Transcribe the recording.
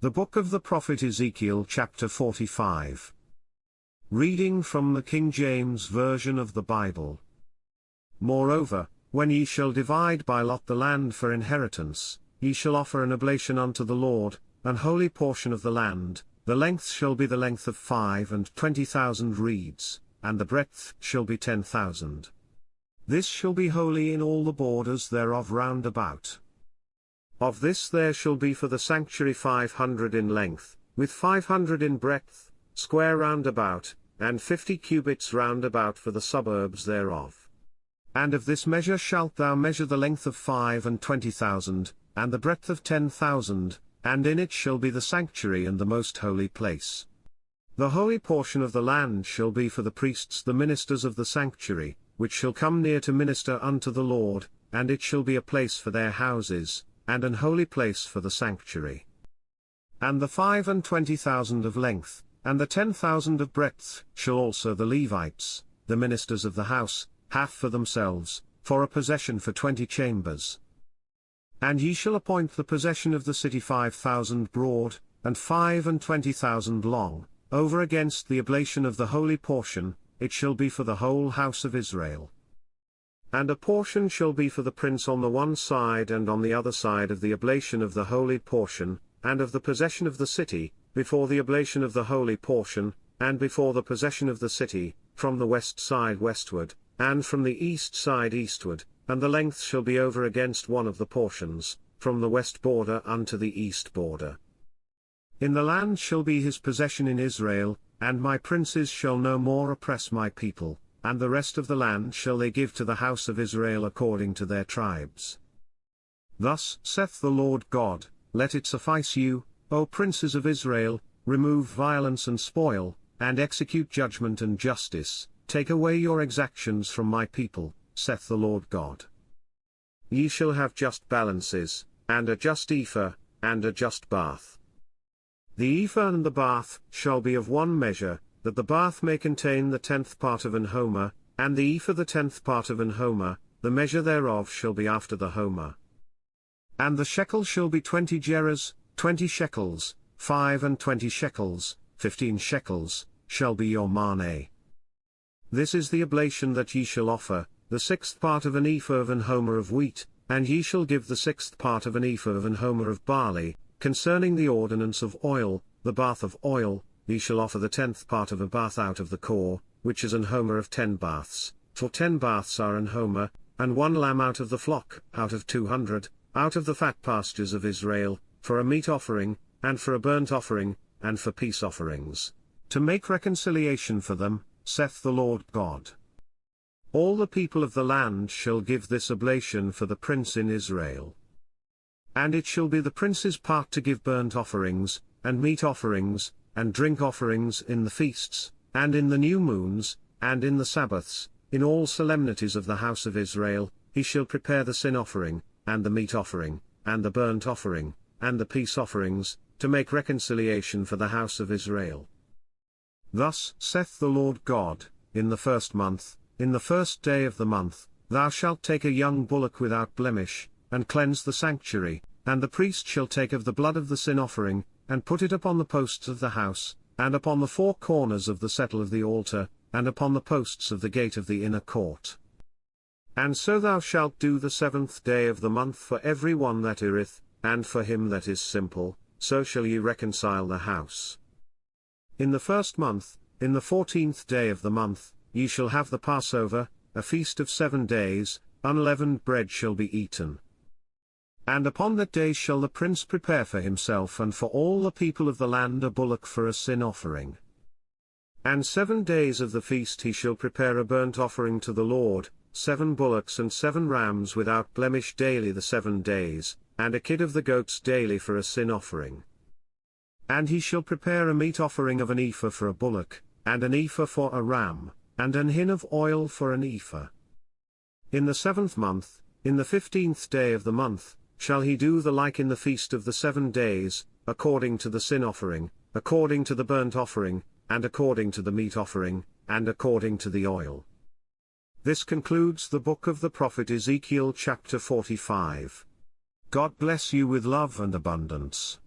The book of the prophet Ezekiel chapter 45. Reading from the King James Version of the Bible. Moreover, when ye shall divide by lot the land for inheritance, ye shall offer an oblation unto the Lord, an holy portion of the land. The length shall be the length of 25,000 reeds, and the breadth shall be 10,000. This shall be holy in all the borders thereof round about. Of this there shall be for the sanctuary 500 in length, with 500 in breadth, square round about, and 50 cubits round about for the suburbs thereof. And of this measure shalt thou measure the length of 25,000, and the breadth of 10,000, and in it shall be the sanctuary and the most holy place. The holy portion of the land shall be for the priests the ministers of the sanctuary, which shall come near to minister unto the Lord, and it shall be a place for their houses, and an holy place for the sanctuary. And the 25,000 of length, and the 10,000 of breadth, shall also the Levites, the ministers of the house, have for themselves, for a possession for 20 chambers. And ye shall appoint the possession of the city 5,000 broad, and 25,000 long, over against the oblation of the holy portion, it shall be for the whole house of Israel. And a portion shall be for the prince on the one side and on the other side of the oblation of the holy portion, and of the possession of the city, before the oblation of the holy portion, and before the possession of the city, from the west side westward, and from the east side eastward, and the length shall be over against one of the portions, from the west border unto the east border. In the land shall be his possession in Israel, and my princes shall no more oppress my people, and the rest of the land shall they give to the house of Israel according to their tribes. Thus saith the Lord God, let it suffice you, O princes of Israel, remove violence and spoil, and execute judgment and justice, take away your exactions from my people, saith the Lord God. Ye shall have just balances, and a just ephah, and a just bath. The ephah and the bath shall be of one measure, that the bath may contain the 10th part of an homer, and the ephah the 10th part of an homer, the measure thereof shall be after the homer. And the shekel shall be 20 gerahs, 20 shekels, 25 shekels, 15 shekels, shall be your maneh. This is the oblation that ye shall offer, the 6th part of an ephah of an homer of wheat, and ye shall give the 6th part of an ephah of an homer of barley. Concerning the ordinance of oil, the bath of oil, ye shall offer the 10th part of a bath out of the core, which is an homer of 10 baths, for 10 baths are an homer, and 1 lamb out of the flock, out of 200, out of the fat pastures of Israel, for a meat offering, and for a burnt offering, and for peace offerings, to make reconciliation for them, saith the Lord God. All the people of the land shall give this oblation for the prince in Israel. And it shall be the prince's part to give burnt offerings, and meat offerings, and drink offerings in the feasts, and in the new moons, and in the Sabbaths, in all solemnities of the house of Israel. He shall prepare the sin offering, and the meat offering, and the burnt offering, and the peace offerings, to make reconciliation for the house of Israel. Thus saith the Lord God, in the 1st month, in the 1st day of the month, thou shalt take a young bullock without blemish, and cleanse the sanctuary, and the priest shall take of the blood of the sin offering, and put it upon the posts of the house, and upon the 4 corners of the settle of the altar, and upon the posts of the gate of the inner court. And so thou shalt do the 7th day of the month for every one that erreth, and for him that is simple, so shall ye reconcile the house. In the 1st month, in the 14th day of the month, ye shall have the Passover, a feast of 7 days, unleavened bread shall be eaten. And upon that day shall the prince prepare for himself and for all the people of the land a bullock for a sin offering. And 7 days of the feast he shall prepare a burnt offering to the Lord, 7 bullocks and 7 rams without blemish daily the 7 days, and a kid of the goats daily for a sin offering. And he shall prepare a meat offering of an ephah for a bullock, and an ephah for a ram, and an hin of oil for an ephah. In the 7th month, in the 15th day of the month, shall he do the like in the feast of the 7 days, according to the sin offering, according to the burnt offering, and according to the meat offering, and according to the oil. This concludes the book of the prophet Ezekiel chapter 45. God bless you with love and abundance.